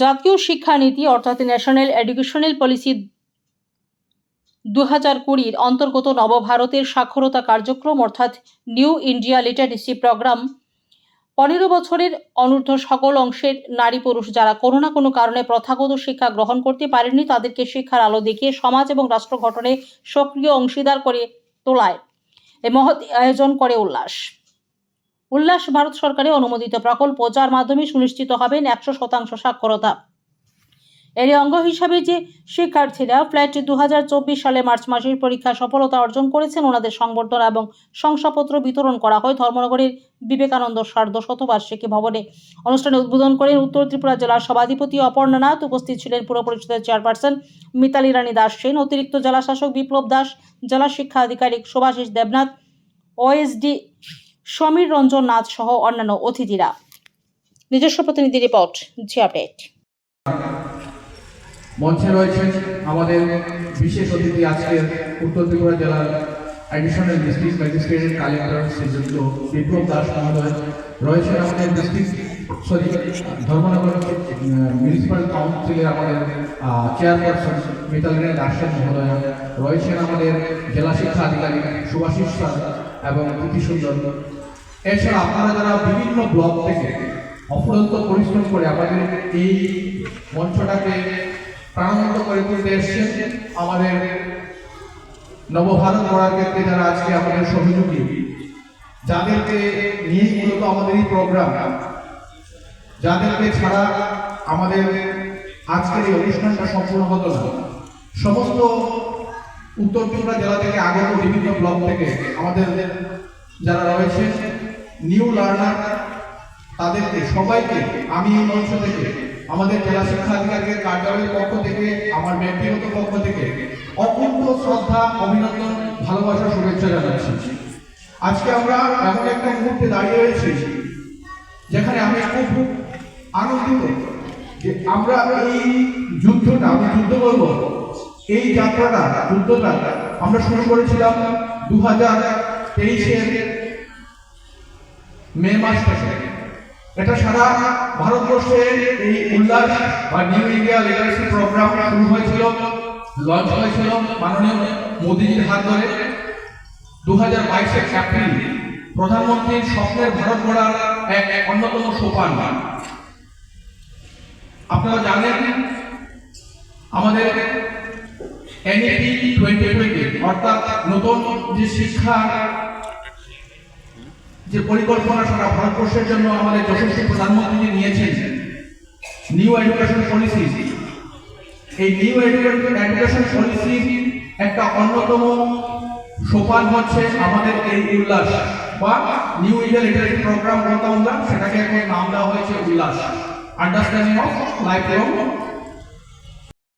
জাতীয় শিক্ষানীতি অর্থাৎ ন্যাশনাল এডুকেশনাল পলিসি 2020 অন্তর্গত নবভারতের সাক্ষরতা কার্যক্রম অর্থাৎ নিউ ইন্ডিয়া লিটারেসি প্রোগ্রাম 15 বছরের অনূর্ধ্ব সকল অংশের নারী পুরুষ যারা কোনো না কোনো কারণে প্রথাগত শিক্ষা গ্রহণ করতে পারেননি তাদেরকে শিক্ষার আলো দেখিয়ে সমাজ এবং রাষ্ট্র গঠনে সক্রিয় অংশীদার করে তোলায় এই মহৎ আয়োজন করে উল্লাস ভারত সরকারের অনুমোদিত প্রকল্প, যার মাধ্যমে সুনিশ্চিত হবেন 100% সাক্ষরতা। এর অঙ্গ হিসাবে যে শিক্ষার্থীরা ফ্ল্যাট 2024 সালে মার্চ মাসের পরীক্ষা সফলতা অর্জন করেছেন ওনাদের সংবর্ধনা এবং শংসাপত্র বিতরণ করা হয় ধর্মনগরের বিবেকানন্দ সার্ধশতবার্ষিকী ভবনে। অনুষ্ঠানে উদ্বোধন করেন উত্তর ত্রিপুরা জেলার সভাধিপতি অপর্ণা নাথ। উপস্থিত ছিলেন পুর পরিষদের চেয়ারপারসন মিতালি রানী দাস সেন, অতিরিক্ত জেলা শাসক বিপ্লব দাস, জেলা শিক্ষা আধিকারিক শুভাশিস দেবনাথ, ওএসডি সমীর রঞ্জন নাথ সহ অন্যান্য অতিথিরা। নিজস্ব প্রতিনিধি রিপোর্ট, জি আপডেট। মঞ্চে রয়েছেন আমাদের বিশেষ অতিথি আজকে উত্তর ত্রিপুরা জেলার অ্যাডিশনাল ডিস্ট্রিক্ট ম্যাজিস্ট্রেট কালেক্টর শ্রীযুক্ত বিপ্লব দাস মহোদয়, রয়েছেন আমাদের ধর্মনগর মিউনিসিপ্যাল কাউন্সিলের আমাদের চেয়ারপারসন মিতালি রানী দাস মহোদয়, রয়েছেন আমাদের জেলা শিক্ষা আধিকারিক শুভাশিস স্যার এবং প্রীতি সুন্দর। এছাড়া আপনারা যারা বিভিন্ন ব্লক থেকে অফুরন্ত পরিশ্রম করে আমাদের এই মঞ্চটাকে প্রাণবন্ত করে তুলতে এসছেন, আমাদের নবভারত গড়ার ক্ষেত্রে যারা আজকে আমাদের সহযোগী, যাদেরকে নিয়ে মূলত আমাদের এই প্রোগ্রাম, যাদেরকে ছাড়া আমাদের আজকের এই অনুষ্ঠানটা সম্পূর্ণ হতো না। সমস্ত উত্তর ত্রিপুরা জেলা থেকে আগত বিভিন্ন ব্লক থেকে আমাদের যারা রয়েছে নিউ লার্নার, তাদেরকে সবাইকে আমি এই মঞ্চ থেকে আমাদের জেলা শিক্ষা আধিকারিকের কার্যালয়ের পক্ষ থেকে, আমার ব্যক্তিগত পক্ষ থেকে অকুণ্ঠ শ্রদ্ধা, অভিনন্দন, ভালোবাসা, শুভেচ্ছা জানাচ্ছি। আজকে আমরা এমন একটা মুহূর্তে দাঁড়িয়ে রয়েছি যেখানে আমি খুব আনন্দিত যে আমরা এই যুদ্ধটা, আমি যুদ্ধ বলবো, এই যুদ্ধটা আমরা শুরু করেছিলাম 2023 মে মাস থেকে। এটা সারা ভারতবর্ষে এই উল্লাস বা নিউ ইন্ডিয়া লিটারেসি প্রোগ্রাম শুরু হয়েছিল, লঞ্চ হয়েছিল মাননীয় মোদীজির হাত ধরে 2022 এপ্রিল। প্রধানমন্ত্রীর স্বপ্নের ভারত গড়ার এক অন্যতম সোপান। আপনারা জানেন আমাদের NEP 2020 অর্থাৎ নতুন যে শিক্ষা যে পরিকল্পনা সারা ভারতবর্ষের জন্য আমাদের যশস্বী প্রধানমন্ত্রী নিয়েছেন, নিউ এডুকেশন পলিসি। এই নিউ এডুকেশন পলিসি একটা অন্যতম সোপান হচ্ছে আমাদের এই উল্লাস বা নিউ ইন্ডিয়া লিটারেসি প্রোগ্রাম বলতাম আমরা, সেটাকে এখন নাম দেওয়া হয়েছে উল্লাস, আন্ডারস্ট্যান্ডিং অফ লাইফ লং